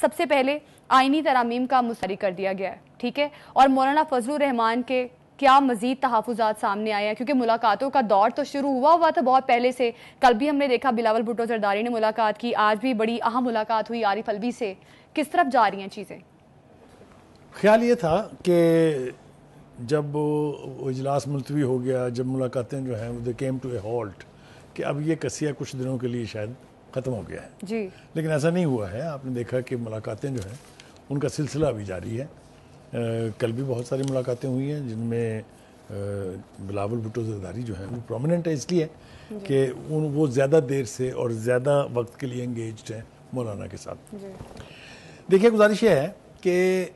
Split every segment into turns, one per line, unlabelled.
سب سے پہلے آئینی ترامیم کا مستری کر دیا گیا ہے، ٹھیک ہے، اور مولانا فضل الرحمان کے کیا مزید تحفظات سامنے آئے ہیں، کیونکہ ملاقاتوں کا دور تو شروع ہوا تھا بہت پہلے سے. کل بھی ہم نے دیکھا بلاول بھٹو زرداری نے ملاقات کی، آج بھی بڑی اہم ملاقات ہوئی عارف الوی سے. کس طرف جا رہی ہیں چیزیں؟
خیال یہ تھا کہ جب وہ اجلاس ملتوی ہو گیا، جب ملاقاتیں جو ہیں وہ کیم ٹو اے ہالٹ، کہ اب یہ قصیہ کچھ دنوں کے لیے شاید ختم ہو گیا ہے
جی،
لیکن ایسا نہیں ہوا ہے. آپ نے دیکھا کہ ملاقاتیں جو ہیں ان کا سلسلہ ابھی جاری ہے. کل بھی بہت ساری ملاقاتیں ہوئی ہیں جن میں بلاول بھٹو زرداری جو ہیں وہ پرومیننٹ ہے اس لیے کہ وہ زیادہ دیر سے اور زیادہ وقت کے لیے انگیجڈ ہیں مولانا کے ساتھ. دیکھیے گزارش یہ ہے کہ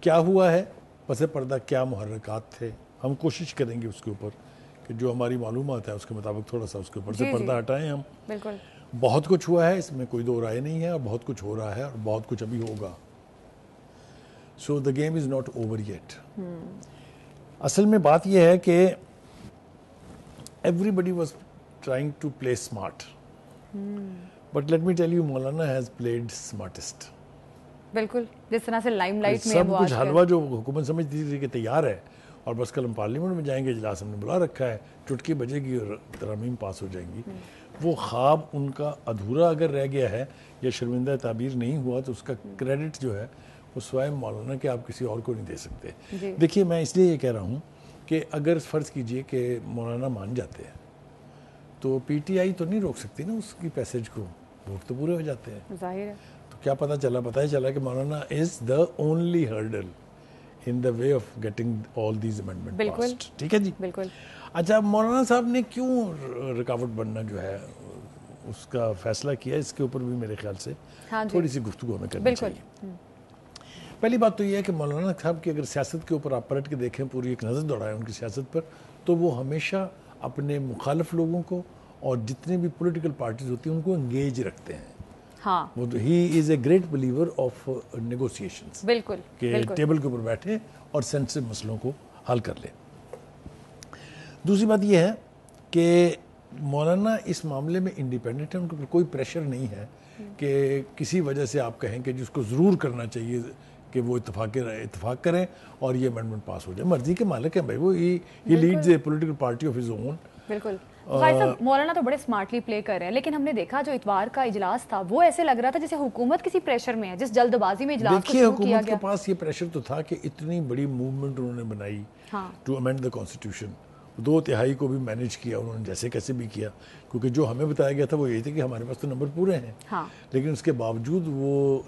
کیا ہوا ہے پس پردہ، کیا محرکات تھے، ہم کوشش کریں گے اس کے اوپر کہ جو ہماری معلومات ہے اس کے مطابق تھوڑا سا اس کے اوپر سے پردہ ہٹائیں. ہم
بالکل
بہت کچھ ہوا ہے، اس میں کوئی دو رائے نہیں ہے، اور بہت کچھ ہو رہا ہے اور بہت کچھ ابھی ہوگا. So the game is not over yet. اصل میں بات یہ ہے کہ everybody was trying to play smart, but let me tell you مولانا ہیز پلیڈ اسمارٹسٹ.
بالکل، جس طرح سے لائم لائٹ میں
سب کچھ حلوہ جو حکومت سمجھتی تھی کہ تیار ہے اور بس کل ہم پارلیمنٹ میں جائیں گے، اجلاس ہم نے بلا رکھا ہے، چٹکی بجے گی اور ترامیم پاس ہو جائیں گی، وہ خواب ان کا ادھورا اگر رہ گیا ہے یا شرمندہ تعبیر نہیں ہوا تو اس کا کریڈٹ جو ہے وہ سوائے مولانا کہ آپ کسی اور کو نہیں دے سکتے. دیکھیے میں اس لیے یہ کہہ رہا ہوں کہ اگر فرض کیجئے کہ مولانا مان جاتے ہیں تو پی ٹی آئی تو نہیں روک سکتی نا اس کی پیسج کو، ووٹ تو پورے ہو جاتے ہیں.
ظاہر ہے.
تو کیا پتہ چلا کہ مولانا is the only hurdle in the way of getting all these amendments passed. ٹھیک ہے جی.
بالکل.
اچھا مولانا صاحب نے کیوں رکاوٹ بننا جو ہے اس کا فیصلہ کیا، اس کے اوپر بھی میرے خیال سے تھوڑی سی گفتگو ہمیں کرنی چاہیے. پہلی بات تو یہ ہے کہ مولانا صاحب کی اگر سیاست کے اوپر آپ پلٹ کے دیکھیں، پوری ایک نظر دوڑائیں ان کی سیاست پر، تو وہ ہمیشہ اپنے مخالف لوگوں کو اور جتنے بھی پولیٹیکل پارٹیز ہوتی ہیں ان کو انگیج رکھتے ہیں. He is a great believer of negotiations.
بالکل
کہ ٹیبل کے اوپر بیٹھے اور سینسٹیو مسئلوں کو حل کر لیں. دوسری بات یہ ہے کہ مولانا اس معاملے میں انڈیپینڈنٹ ہے، ان کے اوپر کوئی پریشر نہیں ہے کہ کسی وجہ سے آپ کہیں کہ جس کو ضرور کرنا چاہیے کہ وہ اتفاق کریں اور یہ امینڈمنٹ پاس ہو جائے. مرضی کے مالک ہیں بھائی وہ، he leads a political party of his own.
بالکل. مولانا تو بڑے سمارٹلی پلے کر رہے ہیں، لیکن ہم نے دیکھا جو اتوار کا اجلاس تھا وہ ایسے لگ رہا تھا جیسے حکومت کسی پریشر میں ہے، جس جلد بازی میں اجلاس کو شروع کیا گیا.
حکومت کے پاس یہ پریشر تو تھا کہ اتنی بڑی موومنٹ انہوں نے بنائی ٹو امینڈ دا کانسٹیٹیوشن، 2/3 کو بھی مینیج کیا انہوں نے جیسے کیسے بھی کیا، کیونکہ جو ہمیں بتایا گیا تھا وہ یہی تھا کہ ہمارے پاس تو نمبر پورے ہیں، لیکن اس کے باوجود وہ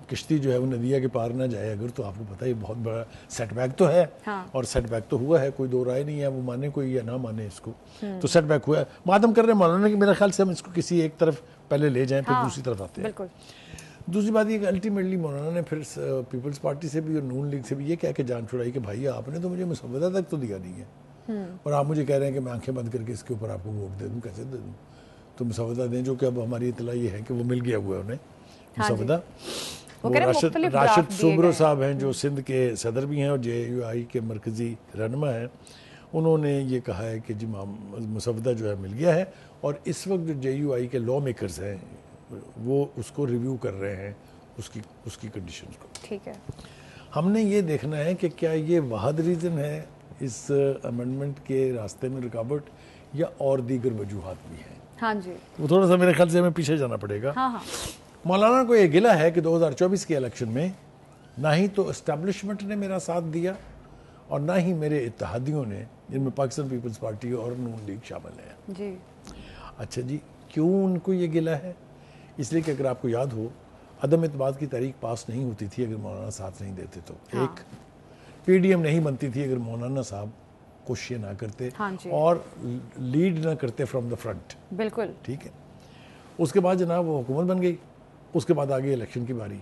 کشتی جو ہے وہ ندیہ کے پار نہ جائے اگر، تو آپ کو پتہ ہے بہت بڑا سیٹ بیک تو ہے. اور سیٹ بیک تو ہوا ہے، کوئی دو رائے نہیں ہے، وہ مانے کوئی یا نہ مانے اس کو، تو سیٹ بیک ہوا ہے. بات ہم کر رہے ہیں مولانا کہ میرے خیال سے ہم اس کو کسی ایک طرف پہلے لے جائیں پھر دوسری طرف آتے ہیں. دوسری بات یہ کہ الٹیمیٹلی مولانا نے پھر پیپلز پارٹی سے بھی اور نون لیگ سے بھی یہ کہہ کے جان چھڑائی کہ بھائی آپ نے تو مجھے مسودہ تک تو دیا نہیں ہے، اور آپ مجھے کہہ رہے ہیں کہ میں آنکھیں بند کر کے اس کے اوپر آپ کو ووٹ دے دوں. کیسے دے دوں؟ تو مسودہ دیں، جو کہ اب ہماری اطلاع یہ ہے کہ وہ مل گیا ہوا ہے انہیں مسودہ. وہ راشد سوبرو صاحب ہیں جو سندھ کے صدر بھی ہیں اور جے یو آئی کے مرکزی رہنما ہیں، انہوں نے یہ کہا ہے کہ جی مسودہ جو ہے مل گیا ہے، اور اس وقت جو جے یو آئی کے لا میکرز ہیں وہ اس کو ریویو کر رہے ہیں اس کی کنڈیشنز کو.
ٹھیک ہے.
ہم نے یہ دیکھنا ہے کہ کیا یہ واحد ریزن ہے اس امینڈمنٹ کے راستے میں رکاوٹ یا اور دیگر وجوہات بھی ہیں.
ہاں جی.
وہ تھوڑا سا میرے خیال سے ہمیں پیچھے جانا پڑے گا. مولانا کو یہ گلہ ہے کہ 2024 کے الیکشن میں نہ ہی تو اسٹیبلشمنٹ نے میرا ساتھ دیا اور نہ ہی میرے اتحادیوں نے، جن میں پاکستان پیپلز پارٹی اور نون لیگ شامل ہے.
جی.
اچھا جی، کیوں ان کو یہ گلہ ہے؟ اس لیے کہ اگر آپ کو یاد ہو عدم اعتماد کی تحریک پاس نہیں ہوتی تھی اگر مولانا ساتھ نہیں دیتے تو، ایک پی ڈی ایم نہیں بنتی تھی اگر مولانا صاحب کوششیں نہ کرتے اور لیڈ نہ کرتے فرام دا فرنٹ.
بالکل.
ٹھیک ہے. اس کے بعد جناب وہ حکومت بن گئی، اس کے بعد آگے الیکشن کی باری.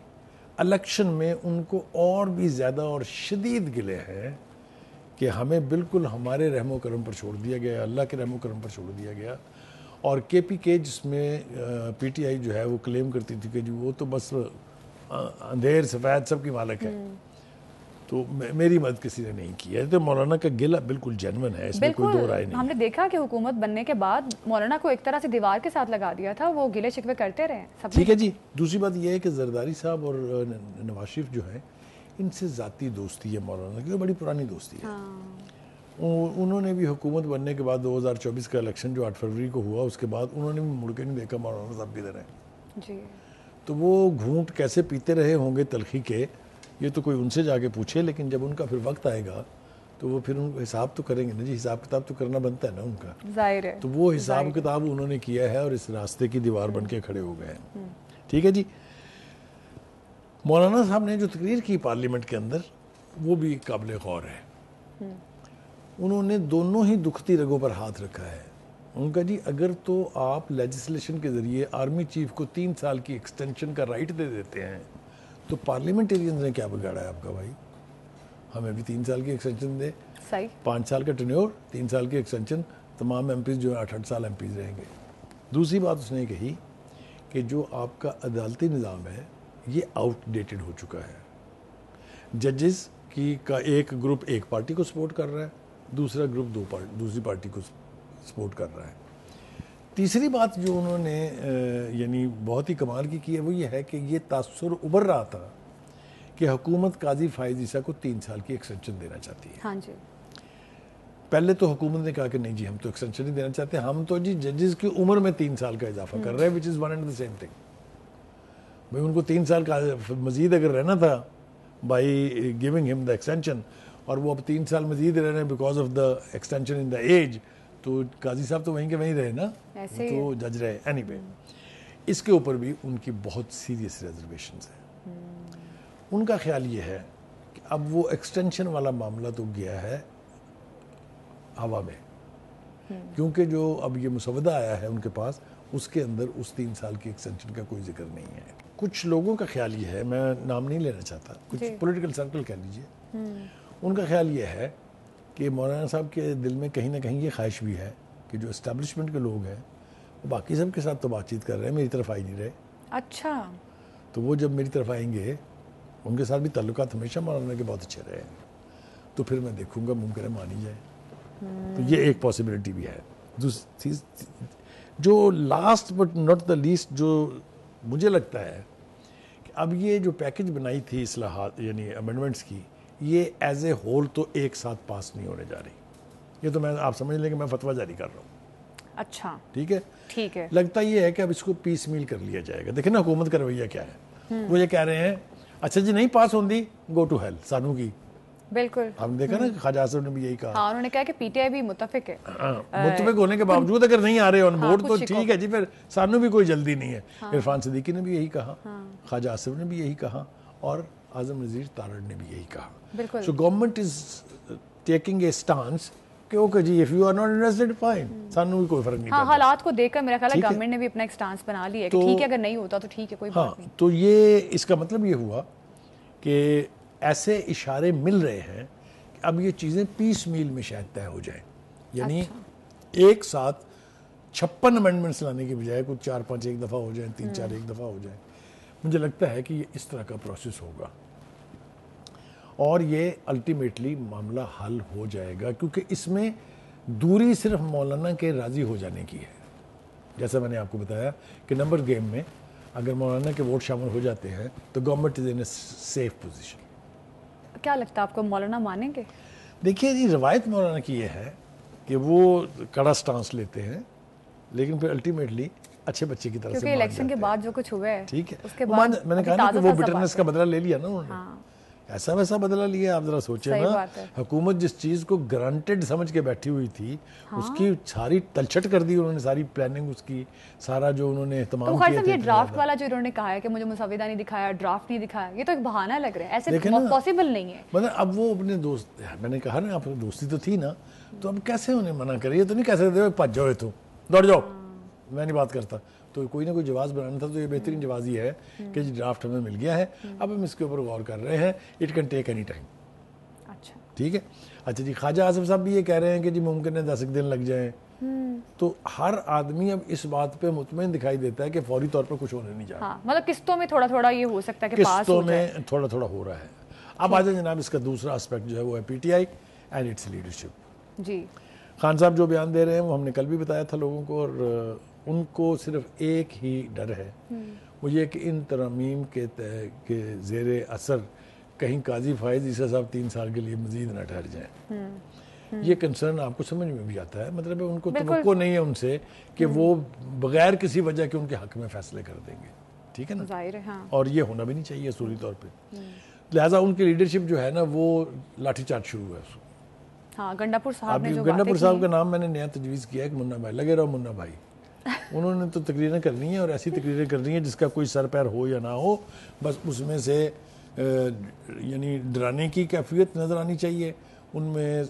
الیکشن میں ان کو اور بھی زیادہ اور شدید گلے ہیں کہ ہمیں بالکل ہمارے رحم و کرم پر چھوڑ دیا گیا، اللہ کے رحم و کرم پر چھوڑ دیا گیا. اور کے پی کے جس میں پی ٹی آئی جو ہے وہ کلیم کرتی تھی کہ جی وہ تو بس اندھیر سفید سب کی مالک ہے، تو میری مدد کسی نے نہیں کی ہے. تو مولانا کا گلہ بالکل جینون ہے, اس میں کوئی دو رائے نہیں.
ہم نے دیکھا کہ حکومت بننے کے بعد مولانا کو ایک طرح سے دیوار کے ساتھ لگا دیا تھا, وہ گلے شکوے کرتے رہے سب.
ٹھیک ہے جی. دوسری بات یہ ہے کہ زرداری صاحب اور نواز شریف جو ہیں, ان سے ذاتی دوستی ہے مولانا کی, بڑی پرانی دوستی ہے. انہوں نے بھی حکومت بننے کے بعد 2024 کا الیکشن جو 8 فروری کو ہوا, اس کے بعد انہوں نے بھی مڑ کے نہیں دیکھا مولانا صاحب کدھر ہیں
جی.
تو وہ گھونٹ کیسے پیتے رہے ہوں گے تلخی کے, یہ تو کوئی ان سے جا کے پوچھے. لیکن جب ان کا پھر وقت آئے گا تو وہ پھر ان کو حساب تو کریں گے نا جی, حساب کتاب تو کرنا بنتا ہے نا ان کا,
ظاہر ہے.
تو وہ حساب کتاب انہوں نے کیا ہے اور اس راستے کی دیوار بن کے کھڑے ہو گئے ہیں. ٹھیک ہے جی. مولانا صاحب نے جو تقریر کی پارلیمنٹ کے اندر, وہ بھی قابل غور ہے. انہوں نے دونوں ہی دکھتی رگوں پر ہاتھ رکھا ہے. ان کا جی اگر تو آپ لیجسلیشن کے ذریعے آرمی چیف کو 3 سال کی ایکسٹینشن کا رائٹ دے دیتے ہیں, تو پارلیمنٹیرینز نے کیا بگاڑا ہے آپ کا بھائی, ہمیں بھی 3 سال کی ایکسٹینشن دے. 5 سال کا ٹینیور, 3 سال کی ایکسٹینشن, تمام ایم پیز جو ہیں 8 سال ایم پیز رہیں گے. دوسری بات اس نے کہی کہ جو آپ کا عدالتی نظام ہے یہ آؤٹ ڈیٹڈ ہو چکا ہے. ججز کی کا ایک گروپ ایک پارٹی کو سپورٹ کر رہا ہے, دوسرا گروپ دوسری پارٹی کو سپورٹ کر رہا ہے. تیسری بات جو انہوں نے یعنی بہت ہی کمال کی ہے, وہ یہ ہے کہ یہ تاثر ابھر رہا تھا کہ حکومت قاضی فائز عیسیٰ کو 3 سال کی ایکسٹینشن دینا چاہتی ہے.
ہاں جی.
پہلے تو حکومت نے کہا کہ نہیں جی ہم تو ایکسٹینشن نہیں دینا چاہتے, ہم تو جی ججز کی عمر میں 3 سال کا اضافہ کر رہے ہیں, which is one and the same تھنگ. بھائی ان کو 3 سال کا مزید اگر رہنا تھا بائی گیونگ ہم دا ایکسٹینشن, اور وہ اب 3 سال مزید رہ رہے ہیں because of the extension in the age, تو قاضی صاحب تو وہیں کے وہیں رہے نا, تو جج رہے. اینی وے اس کے اوپر بھی ان کی بہت سیریس ریزرویشنز ہیں. ان کا خیال یہ ہے کہ اب وہ ایکسٹینشن والا معاملہ تو گیا ہے ہوا میں, کیونکہ جو اب یہ مسودہ آیا ہے ان کے پاس, اس کے اندر اس 3 سال کی ایکسٹینشن کا کوئی ذکر نہیں ہے. کچھ لوگوں کا خیال یہ ہے, میں نام نہیں لینا چاہتا, کچھ پولیٹیکل سرکل کہہ لیجئے, ان کا خیال یہ ہے کہ مولانا صاحب کے دل میں کہیں نہ کہیں یہ خواہش بھی ہے کہ جو اسٹیبلشمنٹ کے لوگ ہیں وہ باقی سب کے ساتھ تو بات چیت کر رہے ہیں, میری طرف آئی نہیں رہے.
اچھا.
تو وہ جب میری طرف آئیں گے, ان کے ساتھ بھی تعلقات ہمیشہ مولانا کے بہت اچھے رہے ہیں, تو پھر میں دیکھوں گا ممکن ہے مانی جائے. تو یہ ایک پاسبلٹی بھی ہے. جو last but not the least جو مجھے لگتا ہے کہ اب یہ جو پیکج بنائی تھی اصلاحات یعنی امینڈمنٹس کی, یہ ایز اے ہول تو ایک ساتھ پاس نہیں ہونے جا رہی. یہ تو میں آپ سمجھ لیں کہ میں فتویٰ جاری کر رہا ہوں.
اچھا
ٹھیک ہے.
ٹھیک ہے.
لگتا یہ ہے کہ اب اس کو پیس میل کر لیا جائے گا. دیکھیں نا حکومت کا رویہ کیا ہے, وہ یہ کہہ رہے ہیں اچھا جی نہیں پاس ہوندی گو ٹو ہیل سانو کی.
بالکل
ہم نے دیکھا نا خواجہ صاحب نے بھی یہی کہا.
ہاں انہوں نے کہا کہ پی ٹی آئی بھی متفق ہے.
متفق ہونے کے باوجود اگر نہیں آ رہے آن بورڈ تو ٹھیک ہے جی, پھر سانو بھی کوئی جلدی نہیں ہے. عرفان صدیقی نے بھی یہی کہا, خواجہ آصف نے بھی یہی کہا, اور اعظم نذیر تارڑ نے بھی یہی کہا. So government is taking a stance کہ اوکے جی if you are not interested fine, سانو بھی کوئی فرق نہیں پڑتا.
ہاں حالات کو دیکھ کر میرا خیال ہے گورنمنٹ نے بھی اپنا ایک اسٹانس بنا لیا ہے کہ ٹھیک ہے اگر نہیں ہوتا تو ٹھیک ہے کوئی بات نہیں.
تو یہ اس کا مطلب یہ ہوا کہ ایسے اشارے مل رہے ہیں کہ اب یہ چیزیں پیس میل میں شاید طے ہو جائیں, یعنی ایک ساتھ 56 امینڈمنٹس لانے کے بجائے کچھ 4-5 ایک دفعہ ہو جائیں, 3-4 ایک دفعہ ہو جائیں. مجھے لگتا ہے کہ یہ اس طرح کا پروسیس ہوگا اور یہ الٹیمیٹلی معاملہ حل ہو جائے گا, کیونکہ اس میں دوری صرف مولانا کے راضی ہو جانے کی ہے. جیسا میں نے آپ کو بتایا کہ نمبر گیم میں اگر مولانا کے ووٹ شامل ہو جاتے ہیں تو government is in a safe position.
کیا لگتا ہے آپ کو مولانا مانیں گے؟
دیکھیے جی روایت مولانا کی یہ ہے کہ وہ کڑا سٹانس لیتے ہیں, لیکن پھر الٹیمیٹلی اچھے بچے کی طرح سے
کیونکہ الیکشن کے بعد جو کچھ ہوا ہے,
ٹھیک ہے,
اس کے بعد
میں نے کہا نا کہ وہ بٹرنس کا بدلہ لے لیا نا انہوں نے, ایسا ویسا بدلہ لیا. آپ ذرا سوچیں نا, حکومت جس چیز کو گرانٹیڈ سمجھ کے بیٹھی ہوئی تھی اس کی ساری تلچھٹ کر دی انہوں نے, ساری پلاننگ اس کی, سارا جو انہوں نے اہتمام کیا.
یہ ڈرافٹ والا جو انہوں نے کہا ہے کہ مجھے مسودہ نہیں دکھایا, ڈرافٹ نہیں دکھایا, یہ تو ایک بہانہ لگ رہا ہے, ایسے پاسبل نہیں ہے.
مطلب اب وہ اپنے دوست, میں نے کہا نا آپ دوستی تو تھی نا, تو اب کیسے انہیں منع کرے, یہ تو نہیں کہہ سکتے بھج جاؤ تو دوڑ جاؤ, میں نہیں بات کرتا. تو کوئی نہ کوئی جواز بنانا تھا, تو یہ بہترین جواز یہ ہے کہ جی ڈرافٹ ہمیں مل گیا ہے, اب ہم اس کے اوپر غور کر رہے ہیں, it can take any time.
اچھا
ٹھیک ہے. اچھا جی خواجہ آصف صاحب بھی یہ کہہ رہے ہیں کہ جی ممکن ہے 10 دن لگ جائیں. تو ہر آدمی اب اس بات پہ مطمئن دکھائی دیتا ہے کہ فوری طور پر کچھ ہونے نہیں جا رہا.
مطلب قسطوں میں تھوڑا تھوڑا یہ ہو سکتا ہے کہ پاس
قسطوں میں تھوڑا تھوڑا ہو رہا ہے. اب آ جائیں جناب اس کا دوسرا اسپیکٹ جو ہے وہ ہے P T I and its leadership.
جی
خان صاحب جو بیان دے رہے ہیں وہ ہم نے کل بھی بتایا تھا لوگوں کو, اور ان کو صرف ایک ہی ڈر ہے, وہ یہ کہ ان ترامیم کے زیر اثر کہیں قاضی فائز عیسیٰ صاحب 3 سال کے لیے مزید نہ ٹھہر جائیں. یہ کنسرن آپ کو سمجھ میں بھی آتا ہے, مطلب ان کو توقع نہیں ہے ان سے کہ وہ بغیر کسی وجہ کے ان کے حق میں فیصلے کر دیں گے, ٹھیک ہے نا,
ظاہر ہے ہاں.
اور یہ ہونا بھی نہیں چاہیے اصولی طور پہ. لہٰذا ان کی لیڈرشپ جو ہے نا وہ لاٹھی چارج شروع ہے.
ہاں گنڈا پور صاحب نے جو
گنڈا پور صاحب کا نام میں نے نیا تجویز کیا ہے کہ منا بھائی, لگے رہو منا بھائی. انہوں نے تو تقریریں کرنی ہیں اور ایسی تقریریں کرنی ہیں جس کا کوئی سر پیر ہو یا نہ ہو, بس اس میں سے یعنی ڈرانے کی کیفیت نظر آنی چاہیے, ان میں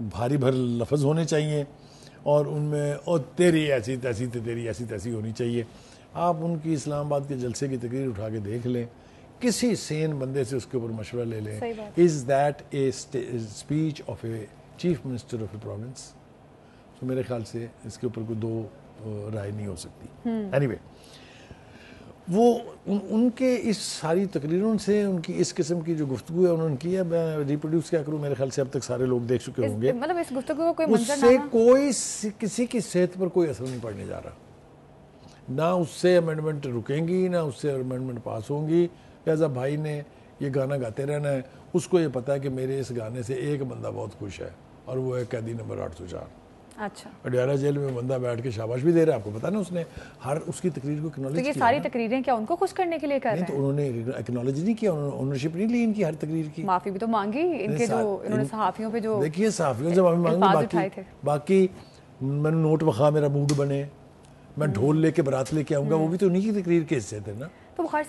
بھاری بھر لفظ ہونے چاہیے, اور ان میں اور تیری ایسی تیسی تیری ایسی تیسی ہونی چاہیے. آپ ان کی اسلام آباد کے جلسے کی تقریر اٹھا کے دیکھ لیں, کسی سین بندے سے اس کے اوپر مشورہ لے لیں. Is that a speech of a chief minister of a province? تو میرے خیال سے اس کے اوپر کوئی دو رائے نہیں ہو سکتی. اینی وے, وہ ان کے اس ساری تقریروں سے ان کی اس قسم کی جو گفتگو ہے انہوں نے کی ہے, میں ریپروڈیوس کیا کروں, میرے خیال سے اب تک سارے لوگ دیکھ چکے ہوں گے.
مطلب اس گفتگو کو کوئی
اس سے کوئی کسی کی صحت پر کوئی اثر نہیں پڑنے جا رہا, نہ اس سے امینڈمنٹ رکیں گی نہ اس سے امینڈمنٹ پاس ہوں گی. لہٰذا بھائی نے یہ گانا گاتے رہنا ہے, اس کو یہ پتا ہے کہ میرے اس گانے سے ایک بندہ بہت خوش ہے, اور وہ ہے قیدی نمبر 804.
اچھا,
اڈیالہ جیل میں بندہ بیٹھ کے شاباش بھی دے رہا ہے, آپ کو پتا نا اس نے ہر اس کی تقریر کو اکنالج کیا.
تو یہ ساری تقریریں کیا ان کو خوش کرنے کے لیے کر رہے ہیں؟
تو انہوں نے اکنالج نہیں کیا, انہوں نے اونرشپ نہیں لی ان کی ہر تقریر کی.
معافی بھی تو مانگی ان کے, جو انہوں نے صحافیوں پہ جو
دیکھیے صحافیوں سے معافی مانگی, باقی میں نوٹ بخا میرا موڈ بنے, میں ڈھول لے کے برات لے کے آؤں گا, وہ بھی تو انہی کی تقریر کے حصے تھے نا.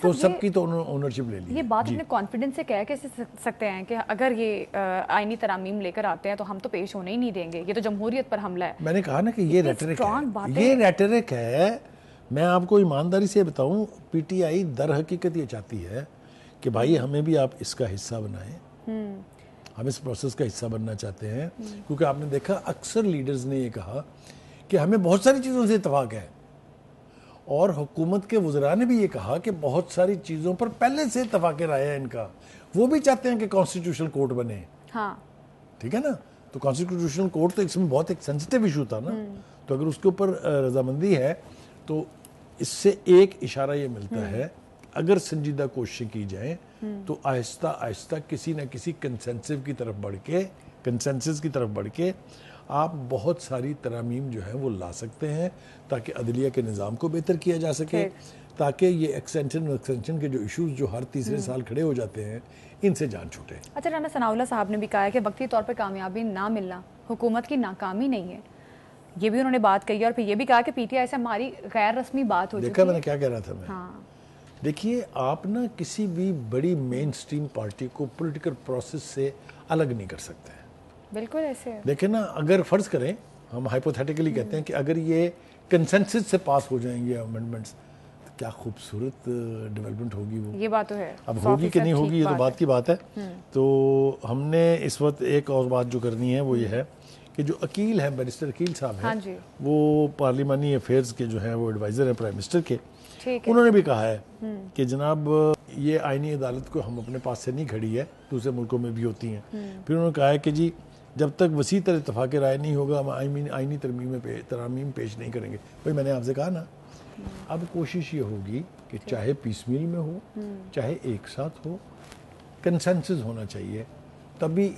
تو سب کی تو اونرشپ لے لی.
یہ بات اپنے کانفیڈنس سے کہہ کیسے سکتے ہیں کہ اگر یہ آئینی ترامیم لے کر آتے ہیں تو ہم تو پیش ہونے ہی نہیں دیں گے, یہ تو جمہوریت پر حملہ ہے.
میں نے کہا نا کہ یہ ریٹرک ہے. میں آپ کو ایمانداری سے بتاؤں, پی ٹی آئی در حقیقت یہ چاہتی ہے کہ بھائی ہمیں بھی آپ اس کا حصہ بنائیں, ہم اس پروسیس کا حصہ بننا چاہتے ہیں. کیونکہ آپ نے دیکھا اکثر لیڈرز نے یہ کہا کہ ہمیں بہت ساری چیزوں سے اتفاق ہے, اور حکومت کے وزراء نے بھی یہ کہا کہ بہت ساری چیزوں پر پہلے سے اتفاق رائے ہے ان کا. وہ بھی چاہتے ہیں کہ کانسٹیٹیوشنل کورٹ بنے.
ہاں
ٹھیک ہے نا, تو کانسٹیٹیوشنل کورٹ تو اس میں بہت ایک سینسٹیو ایشو تھا نا, تو اگر اس کے اوپر رضامندی ہے تو اس سے ایک اشارہ یہ ملتا ہے, اگر سنجیدہ کوششیں کی جائیں تو آہستہ آہستہ کسی نہ کسی کنسنسس کی طرف بڑھ کے آپ بہت ساری ترامیم جو ہیں وہ لا سکتے ہیں, تاکہ عدلیہ کے نظام کو بہتر کیا جا سکے, تاکہ یہ ایکسٹینشن کے جو ایشوز جو ہر تیسرے سال کھڑے ہو جاتے ہیں ان سے جان چھوٹے.
اچھا, رانا ثناء اللہ صاحب نے بھی کہا ہے کہ وقتی طور پر کامیابی نہ ملنا حکومت کی ناکامی نہیں ہے, یہ بھی انہوں نے بات کہی ہے. اور پھر یہ بھی کہا کہ پی ٹی آئی سے ہماری غیر رسمی بات ہو چکی ہے.
دیکھا میں نے کیا کہہ رہا تھا میں, دیکھیے آپ نا کسی بھی بڑی مین سٹریم پارٹی کو پولیٹیکل پروسیس سے الگ نہیں کر سکتے.
بالکل ایسے ہے.
دیکھیں نا, اگر فرض کریں, ہم ہائپوتھیٹیکلی کہتے ہیں کہ اگر یہ کنسنسس سے پاس ہو جائیں گے امینڈمنٹس, تو کیا خوبصورت ڈیولپمنٹ ہوگی. وہ
یہ بات تو ہے,
اب ہوگی کہ نہیں ہوگی یہ تو بات کی بات ہے. تو ہم نے اس وقت ایک اور بات جو کرنی ہے وہ یہ ہے کہ جو عقیل ہیں, بیرسٹر عقیل صاحب ہیں, وہ پارلیمانی افیئرز کے جو ہیں وہ ایڈوائزر ہیں پرائم منسٹر کے, انہوں نے بھی کہا ہے کہ جناب یہ آئینی عدالت کو ہم اپنے پاس سے نہیں کھڑی ہے, دوسرے ملکوں میں بھی ہوتی ہیں. پھر انہوں نے کہا ہے کہ جی جب تک وسیع تر اتفاق رائے نہیں ہوگا ہم آئینی ترامیم پیش نہیں کریں گے. بھائی میں نے آپ سے کہا نا, اب کوشش یہ ہوگی کہ چاہے پیس میل میں ہو چاہے ایک ساتھ ہو, کنسنسس ہونا چاہیے, تبھی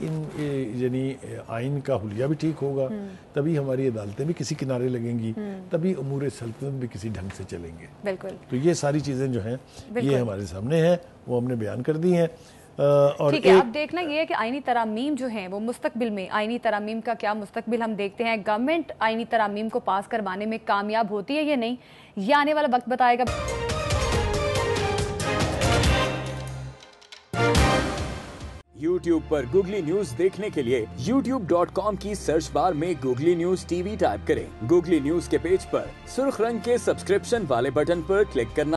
یعنی آئین کا حلیہ بھی ٹھیک ہوگا, تبھی ہماری عدالتیں بھی کسی کنارے لگیں گی, تبھی امور سلطنت بھی کسی ڈھنگ سے چلیں گے. بالکل. تو یہ ساری چیزیں جو ہیں یہ ہمارے سامنے ہیں, وہ ہم نے بیان کر دی ہیں.
ٹھیک ہے, اب دیکھنا یہ ہے کہ آئینی ترامیم جو ہیں وہ مستقبل میں آئینی ترامیم کا کیا مستقبل ہم دیکھتے ہیں. گورنمنٹ آئینی ترامیم کو پاس کروانے میں کامیاب ہوتی ہے یا نہیں, یہ آنے والا وقت بتائے گا.
یوٹیوب پر گوگلی نیوز دیکھنے کے لیے youtube.com کی سرچ بار میں googly news T V type کریں. گوگلی نیوز کے پیج پر سرخ رنگ کے سبسکرپشن والے بٹن پر کلک کرنا